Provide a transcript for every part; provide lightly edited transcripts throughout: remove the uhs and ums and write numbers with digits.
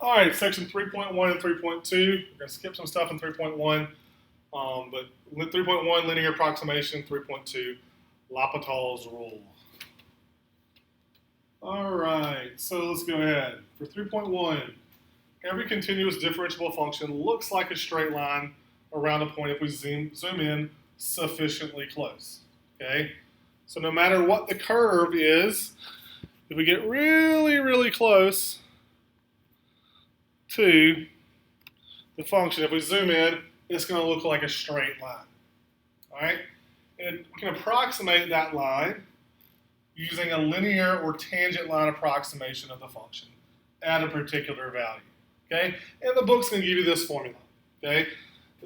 All right, section 3.1 and 3.2. We're going to skip some stuff in 3.1, but 3.1, linear approximation, 3.2, L'Hopital's rule. All right, so let's go ahead. For 3.1, every continuous differentiable function looks like a straight line around a point if we zoom in sufficiently close. Okay, so no matter what the curve is, if we get really, really close to the function, if we zoom in, it's going to look like a straight line. All right, and we can approximate that line using a linear or tangent line approximation of the function at a particular value. Okay, and the book's going to give you this formula. Okay,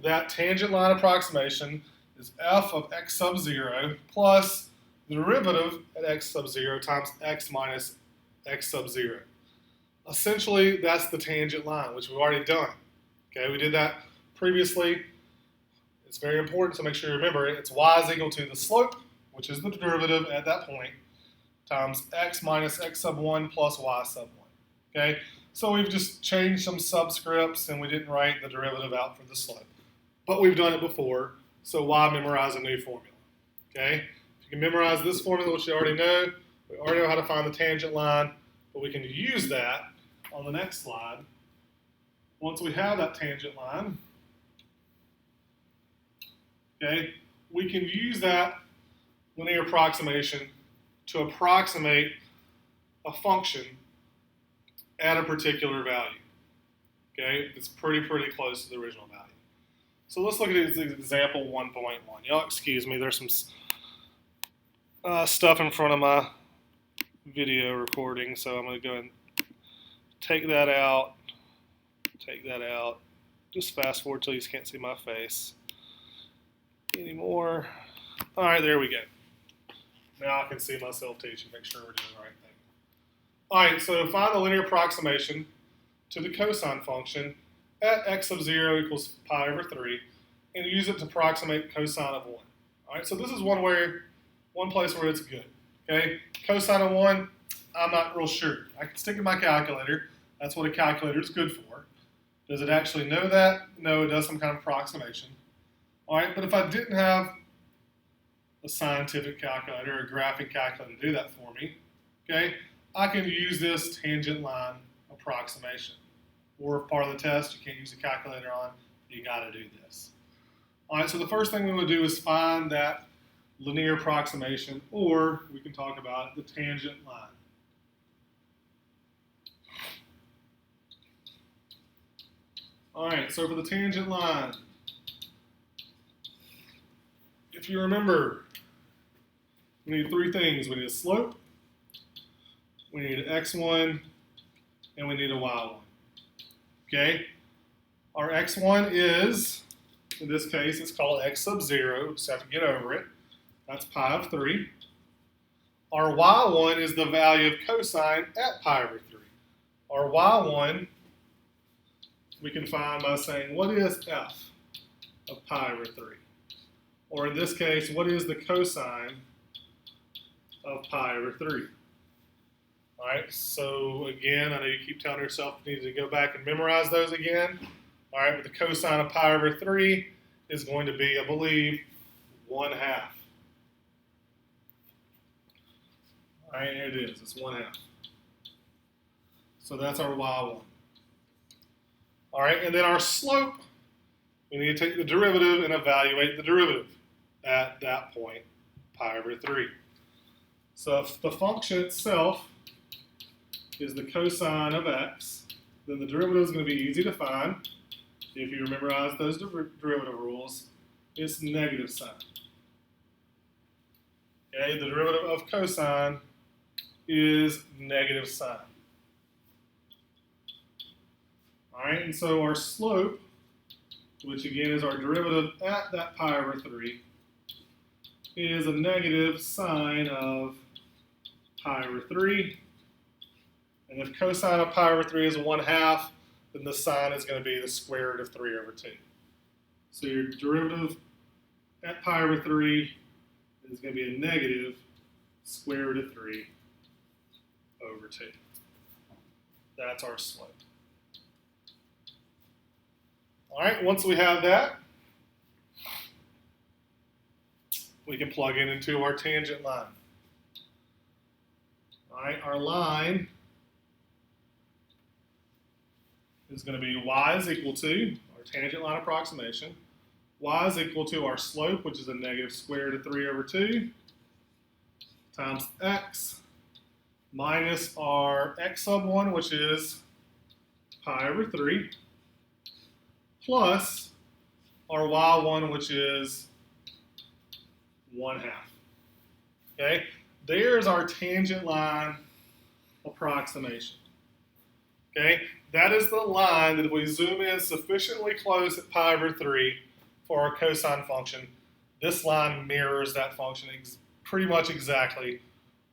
that tangent line approximation is f of x sub 0 plus the derivative at x sub 0 times x minus x sub 0. Essentially, that's the tangent line, which we've already done. Okay, we did that previously. It's very important to make sure you remember it. It's y is equal to the slope, which is the derivative at that point, times x minus x sub 1 plus y sub 1. Okay, so we've just changed some subscripts and we didn't write the derivative out for the slope. But we've done it before, so why memorize a new formula? Okay, if you can memorize this formula, which you already know, we already know how to find the tangent line, but we can use that on the next slide. Once we have that tangent line, okay, we can use that linear approximation to approximate a function at a particular value. Okay, it's pretty close to the original value. So let's look at example 1.1. Y'all excuse me, there's some stuff in front of my video recording, so I'm going to go and take that out, just fast forward till you can't see my face anymore. All right, there we go. Now I can see myself teaching, make sure we're doing the right thing. All right, so find the linear approximation to the cosine function at x sub 0 equals pi over 3, and use it to approximate cosine of 1. All right, so this is one place where it's good. Okay, cosine of 1, I'm not real sure. I can stick in my calculator. That's what a calculator is good for. Does it actually know that? No, it does some kind of approximation. All right, but if I didn't have a scientific calculator or a graphing calculator to do that for me, okay, I can use this tangent line approximation. Or if part of the test you can't use a calculator on, you got to do this. All right, so the first thing we want to do is find that linear approximation, or we can talk about the tangent line. All right, so for the tangent line, if you remember, we need three things. We need a slope, we need an x1, and we need a y1. Okay? Our x1 is, in this case, it's called x sub 0, just have to get over it. That's pi of 3. Our y1 is the value of cosine at pi over 3. Our y1 we can find by saying, what is f of pi over 3? Or in this case, what is the cosine of pi over 3? All right, so again, I know you keep telling yourself you need to go back and memorize those again. All right, but the cosine of pi over 3 is going to be, I believe, 1/2. All right, here it is, it's 1/2. So that's our y1. All right, and then our slope, we need to take the derivative and evaluate the derivative at that point, pi over 3. So if the function itself is the cosine of x, then the derivative is going to be easy to find. If you memorize those derivative rules, it's negative sign. Okay, the derivative of cosine is negative sign. All right, and so our slope, which again is our derivative at that pi over 3, is a negative sine of pi over 3. And if cosine of pi over 3 is 1/2, then the sine is going to be the square root of 3 over 2. So your derivative at pi over 3 is going to be a negative square root of 3 over 2. That's our slope. All right, once we have that, we can plug it into our tangent line. All right, our line is going to be y is equal to our tangent line approximation. Y is equal to our slope, which is a negative square root of 3 over 2, times x, minus our x sub 1, which is pi over 3, plus our y1, which is 1/2. Okay, there's our tangent line approximation. Okay, that is the line that if we zoom in sufficiently close at pi over 3 for our cosine function, this line mirrors that function pretty much exactly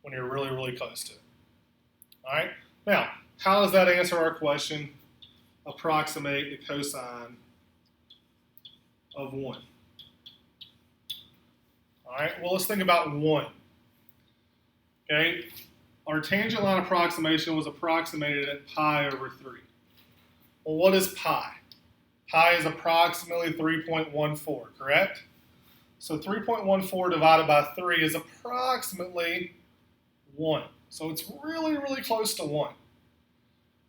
when you're really, really close to it. All right, now, how does that answer our question? Approximate the cosine of 1. All right, well, let's think about 1. Okay, our tangent line approximation was approximated at pi over 3. Well, what is pi? Pi is approximately 3.14, correct? So 3.14 divided by 3 is approximately 1. So it's really, really close to 1.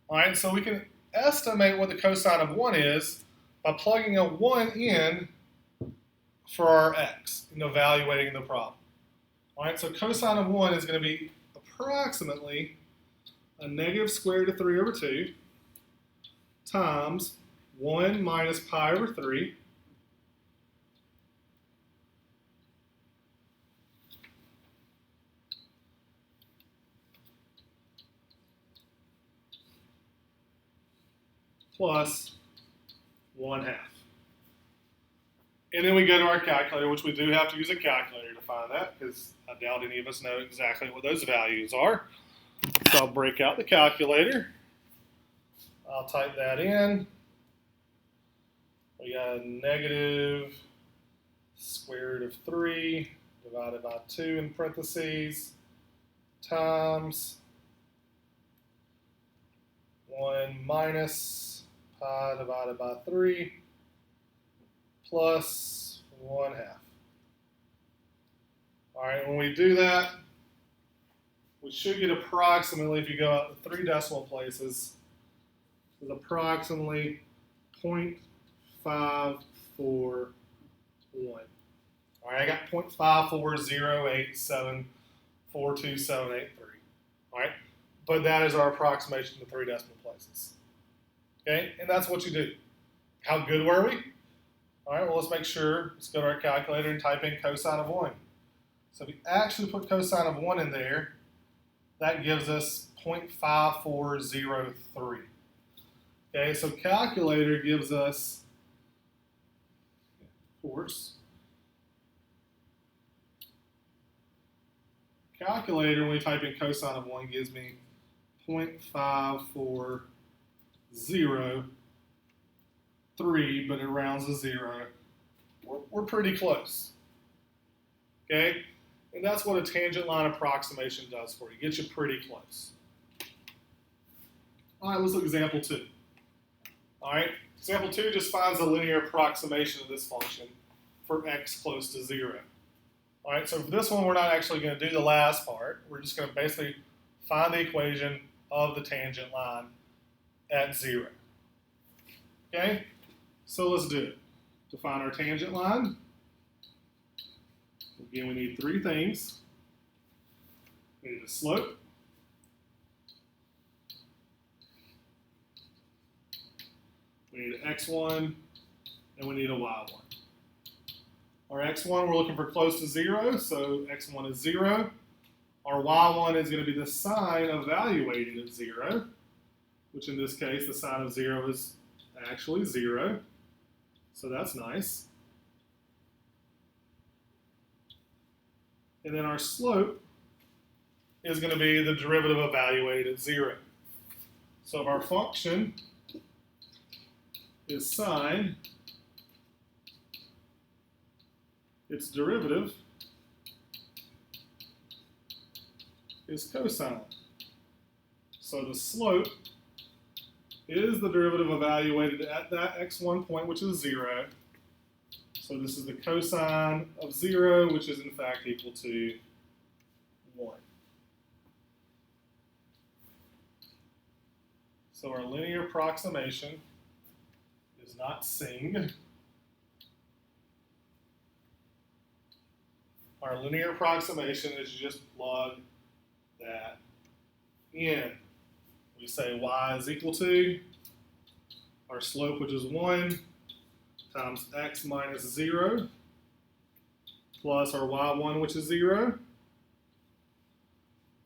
All right, so we can estimate what the cosine of 1 is by plugging a 1 in for our x and evaluating the problem. All right, so cosine of 1 is going to be approximately a negative square root of 3 over 2 times 1 minus pi over 3 plus 1/2. And then we go to our calculator, which we do have to use a calculator to find that, because I doubt any of us know exactly what those values are. So I'll break out the calculator. I'll type that in. We got a negative square root of 3 divided by 2 in parentheses times 1 minus pi divided by 3 plus 1/2. All right, when we do that, we should get approximately, if you go out to 3 decimal places, is approximately 0.541. All right, I got 0.540874278 All right, but that is our approximation to 3 decimal places. Okay, and that's what you do. How good were we? All right, well, let's make sure. Let's go to our calculator and type in cosine of 1. So if we actually put cosine of 1 in there, that gives us 0.5403. Okay, so calculator gives us, of course, calculator, when we type in cosine of 1, gives me 0.540. But it rounds to 0. We're pretty close. Okay? And that's what a tangent line approximation does for you. Gets you pretty close. All right, let's look at example 2. All right, example 2 just finds a linear approximation of this function for x close to 0. All right, so for this one, we're not actually going to do the last part. We're just going to basically find the equation of the tangent line at 0. Okay? So let's do it. To find our tangent line, again, we need 3 things. We need a slope, we need an x1, and we need a y1. Our x1, we're looking for close to 0, so x1 is 0. Our y1 is going to be the sign evaluated at 0, which in this case, the sign of 0 is actually 0. So that's nice. And then our slope is going to be the derivative evaluated at 0. So if our function is sine, its derivative is cosine. So the slope is the derivative evaluated at that x1 point, which is 0. So this is the cosine of 0, which is in fact equal to 1. So our linear approximation is not sing. Our linear approximation is just plug that in. We say y is equal to our slope, which is 1, times x minus 0, plus our y1, which is 0.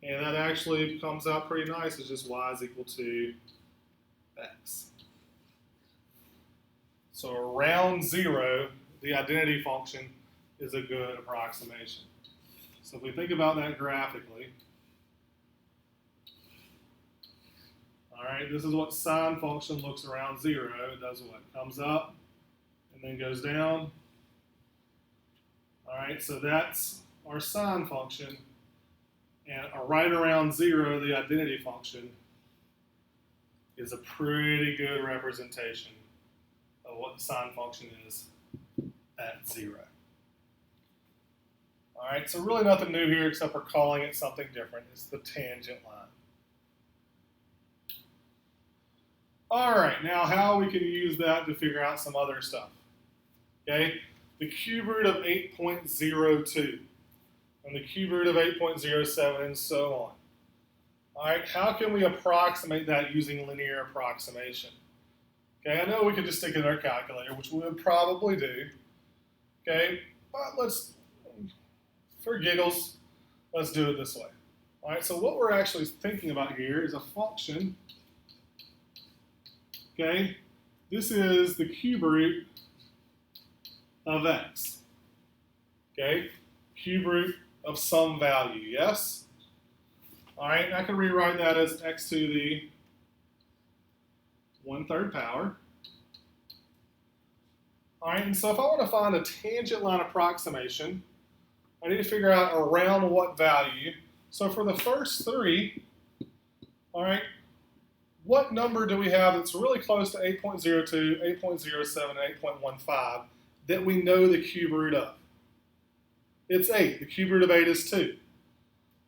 And that actually comes out pretty nice. It's just y is equal to x. So around 0, the identity function is a good approximation. So if we think about that graphically, all right, this is what sine function looks around 0. It does what? Comes up and then goes down. All right, so that's our sine function. And right around 0, the identity function is a pretty good representation of what the sine function is at 0. All right, so really nothing new here except for calling it something different. It's the tangent line. All right, now how we can use that to figure out some other stuff. Okay, the cube root of 8.02 and the cube root of 8.07 and so on. All right, how can we approximate that using linear approximation? Okay, I know we could just stick it in our calculator, which we would probably do. Okay, but let's, for giggles, let's do it this way. All right, so what we're actually thinking about here is a function. Okay, this is the cube root of x. Okay, cube root of some value, yes? All right, I can rewrite that as x to the 1/3 power. All right, and so if I want to find a tangent line approximation, I need to figure out around what value. So for the first 3, all right, what number do we have that's really close to 8.02, 8.07, and 8.15 that we know the cube root of? It's 8. The cube root of 8 is 2.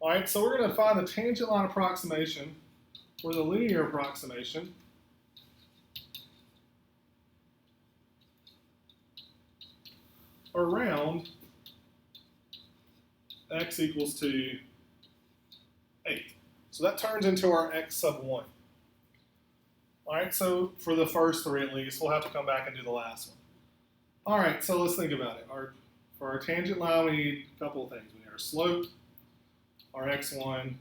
All right, so we're going to find the tangent line approximation or the linear approximation around x equals to 8. So that turns into our x sub 1. All right, so for the first 3 at least, we'll have to come back and do the last one. All right, so let's think about it. For our tangent line, we need a couple of things. We need our slope, our x1,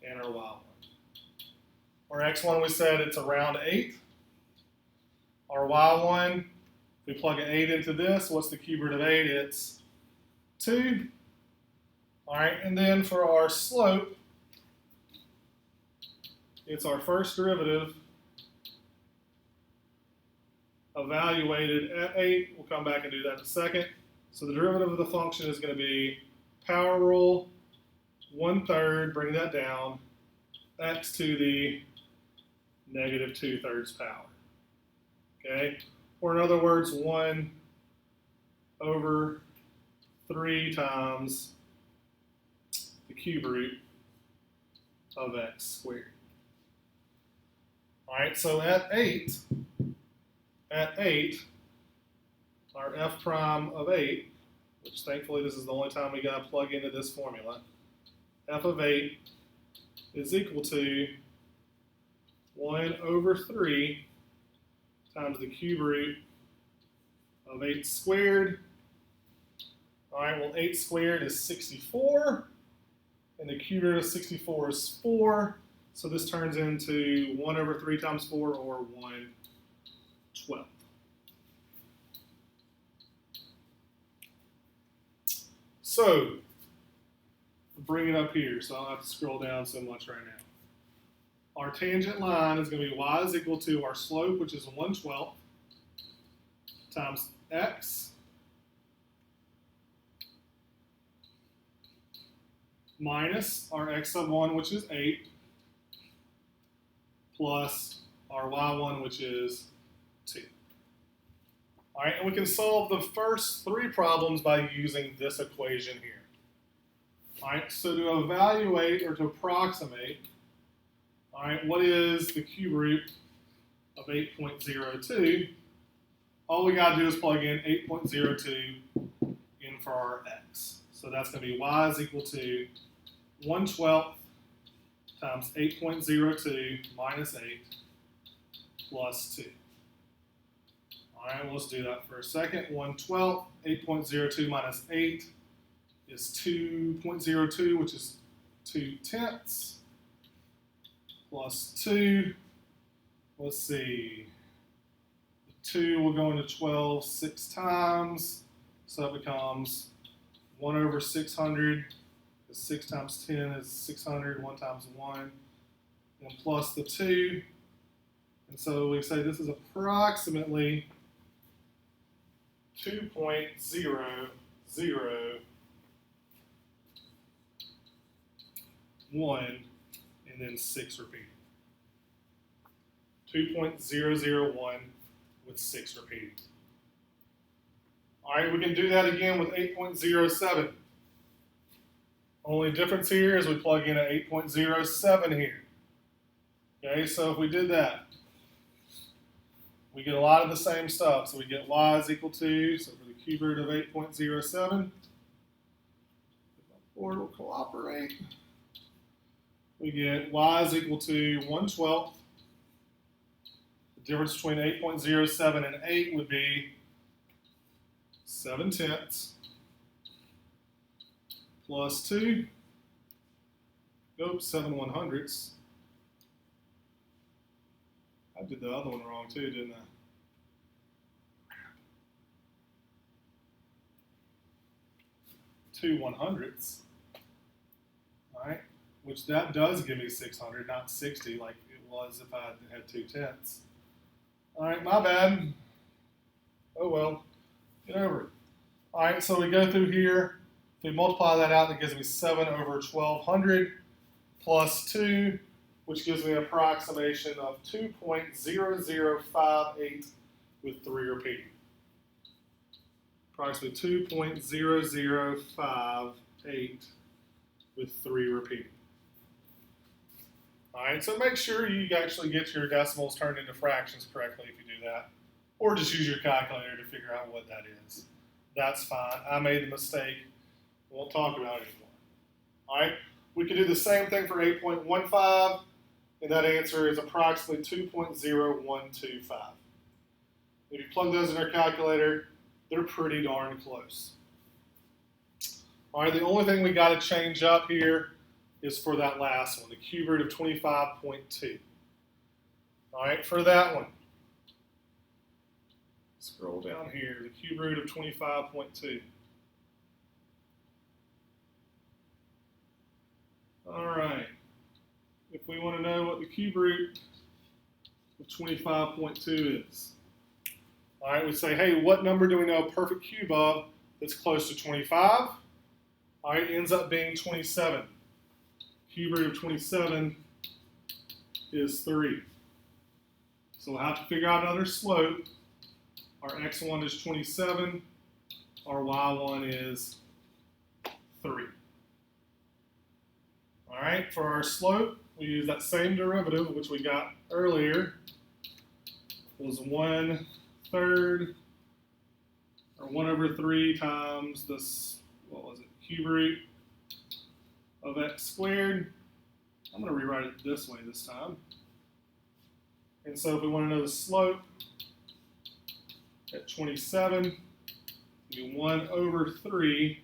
and our y1. Our x1, we said it's around 8. Our y1, if we plug an 8 into this, what's the cube root of 8? It's 2. All right, and then for our slope, it's our first derivative evaluated at 8. We'll come back and do that in a second. So the derivative of the function is going to be power rule 1/3, bring that down, x to the negative 2/3 power. Okay? Or in other words, 1/3 times the cube root of x squared. All right, so at 8, our f prime of 8, which thankfully this is the only time we got to plug into this formula, f of 8 is equal to 1/3 times the cube root of 8 squared. All right, well, 8 squared is 64, and the cube root of 64 is 4. So this turns into 1/3 times 4, or 1/12. So, bring it up here, so I don't have to scroll down so much right now. Our tangent line is going to be y is equal to our slope, which is 1/12, times x minus our x sub 1, which is 8, plus our y1, which is 2. All right, and we can solve the first 3 problems by using this equation here. All right, so to evaluate or to approximate, all right, what is the cube root of 8.02? All we got to do is plug in 8.02 in for our x. So that's going to be y is equal to 1/12 times 8.02 minus 8 plus 2. All right, well, let's do that for a second. 1/12, 8.02 minus 8 is 2.02, which is 2/10, plus 2. Let's see. The 2 will go into 12 6 times, so it becomes 1/600. 6 times 10 is 600, 1 times 1, and plus the 2. And so we say this is approximately 2.001 and then 6 repeated. 2.001 with 6 repeated. All right, we can do that again with 8.07. Only difference here is we plug in an 8.07 here. Okay, so if we did that, we get a lot of the same stuff. So we get y is equal to, so for the cube root of 8.07, my board will cooperate. We get y is equal to 1/12. The difference between 8.07 and 8 would be 7/10. Plus 2, nope, 7/100. I did the other one wrong too, didn't I? 2/100. All right, which that does give me 600, not 60 like it was if I had 2/10. All right, my bad. Oh well, get over it. All right, so we go through here. If we multiply that out, that gives me 7/1200 plus 2, which gives me an approximation of 2.0058 with 3 repeating. Approximately 2.0058 with 3 repeating. All right, so make sure you actually get your decimals turned into fractions correctly if you do that, or just use your calculator to figure out what that is. That's fine. I made the mistake. We won't talk about it anymore. All right, we can do the same thing for 8.15, and that answer is approximately 2.0125. If you plug those in our calculator, they're pretty darn close. All right, the only thing we got to change up here is for that last one, the cube root of 25.2. All right, for that one, scroll down here, the cube root of 25.2. All right, if we want to know what the cube root of 25.2 is, all right, we say, hey, what number do we know a perfect cube of that's close to 25? All right, it ends up being 27. Cube root of 27 is 3. So we'll have to figure out another slope. Our x1 is 27. Our y1 is 3. All right, for our slope, we use that same derivative, which we got earlier, was 1/3, or 1/3 times this, what was it, cube root of x squared. I'm going to rewrite it this way this time. And so if we want to know the slope at 27, it'll be 1/3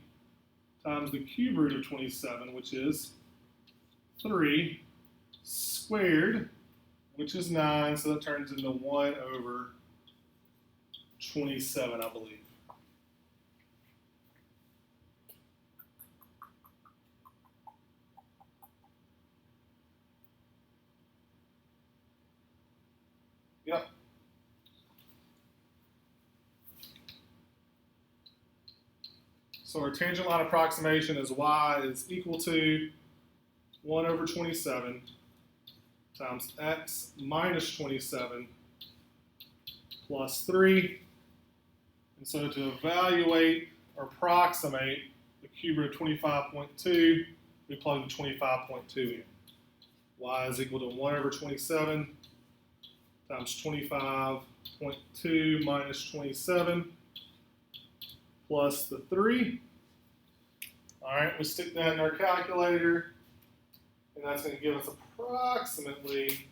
times the cube root of 27, which is 3, squared, which is 9, so that turns into 1/27, I believe. Yep. So our tangent line approximation is y is equal to 1/27 times x minus 27 plus 3. And so to evaluate or approximate the cube root of 25.2, we plug the 25.2 in. Y is equal to 1 over 27 times 25.2 minus 27 plus the 3. All right, we stick that in our calculator, and that's going to give us approximately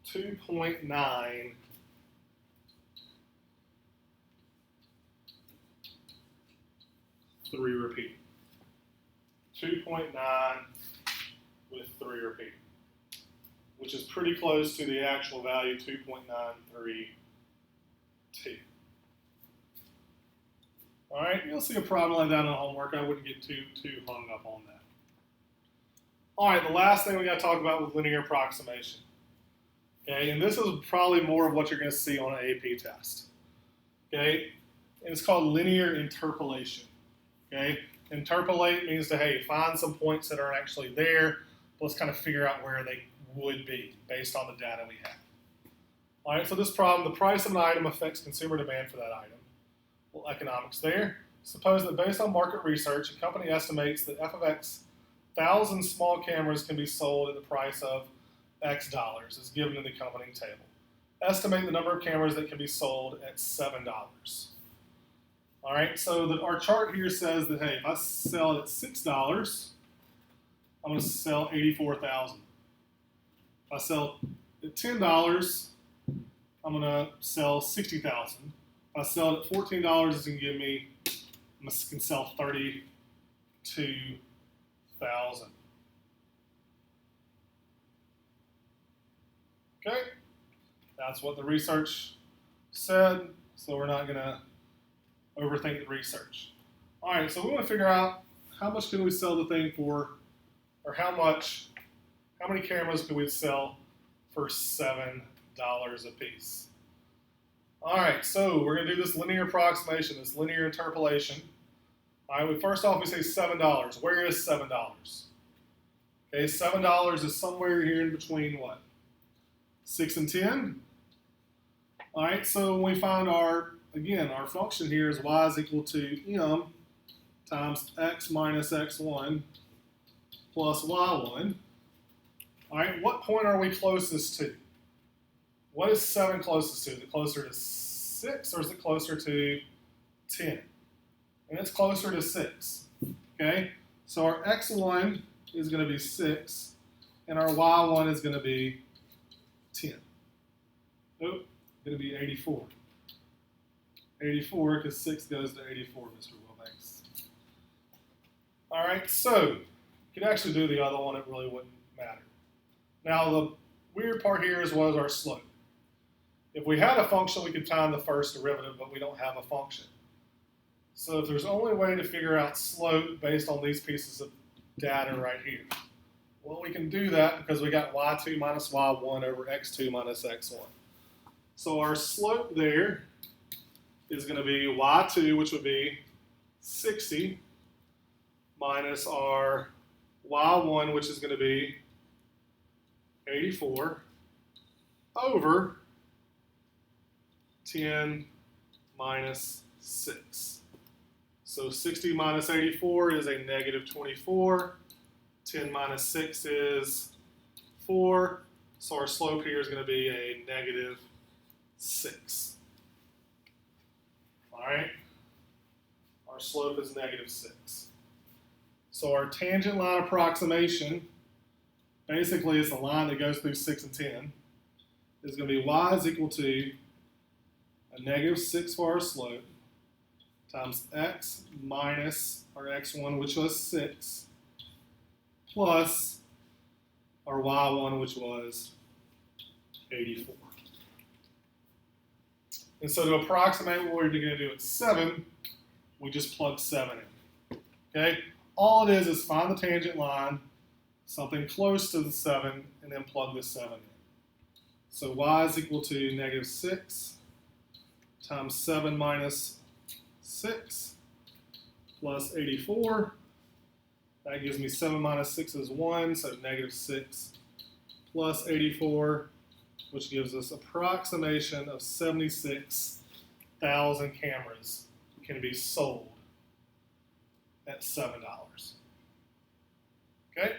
2.9 3 repeating. 2.9 with 3 repeating, which is pretty close to the actual value, 2.932. All right, you'll see a problem like that on homework. I wouldn't get too hung up on that. All right, the last thing we got to talk about was linear approximation. Okay, and this is probably more of what you're going to see on an AP test. Okay, and it's called linear interpolation. Okay, interpolate means to, hey, find some points that are actually there. Let's kind of figure out where they would be based on the data we have. All right, so this problem, the price of an item affects consumer demand for that item. Well, economics there. Suppose that based on market research, a company estimates that f of x 1,000 small cameras can be sold at the price of X dollars, as given in the accompanying table. Estimate the number of cameras that can be sold at $7. All right, so our chart here says that, hey, if I sell it at $6, I'm going to sell 84,000. If I sell at $10, I'm going to sell 60,000. If I sell it at $14, it's going to give me, I can sell 32,000. Okay, that's what the research said, so we're not going to overthink the research. All right, so we want to figure out how much can we sell the thing for, or how many cameras can we sell for $7 a piece? All right, so we're going to do this linear approximation, this linear interpolation. All right, first off, we say $7. Where is $7? Okay, $7 is somewhere here in between what? 6 and 10. All right, so when we find our function here is y is equal to m times x minus x1 plus y1. All right, what point are we closest to? What is 7 closest to? Is it closer to 6 or is it closer to 10? And it's closer to 6. Okay, so our x1 is going to be 6 and our y1 is going to be 10. Nope, going to be 84. 84 because 6 goes to 84, Mr. Wilbanks. All right, so you could actually do the other one, it really wouldn't matter. Now the weird part here is what is our slope. If we had a function, we could find the first derivative, but we don't have a function. So if there's only a way to figure out slope based on these pieces of data right here, well, we can do that because we got y2 minus y1 over x2 minus x1. So our slope there is going to be y2, which would be 60, minus our y1, which is going to be 84, over 10 minus 6. So 60 minus 84 is a negative 24. 10 minus 6 is 4. So our slope here is going to be a negative 6. All right? Our slope is negative 6. So our tangent line approximation, basically is the line that goes through 6 and 10, is going to be y is equal to a negative 6 for our slope times x minus our x1, which was 6, plus our y1, which was 84. And so to approximate what we're going to do at 7, we just plug 7 in. Okay? All it is find the tangent line, something close to the 7, and then plug the 7 in. So y is equal to negative 6 times 7 minus 6 plus 84. That gives me 7 minus 6 is 1, so negative 6 plus 84, which gives us approximation of 76,000 cameras can be sold at $7. Okay?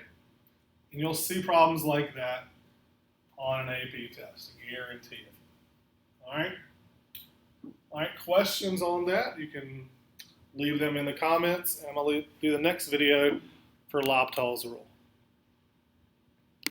And you'll see problems like that on an AP test, I guarantee it. All right? All right, questions on that, you can leave them in the comments, and I'm going to do the next video for L'Hopital's rule.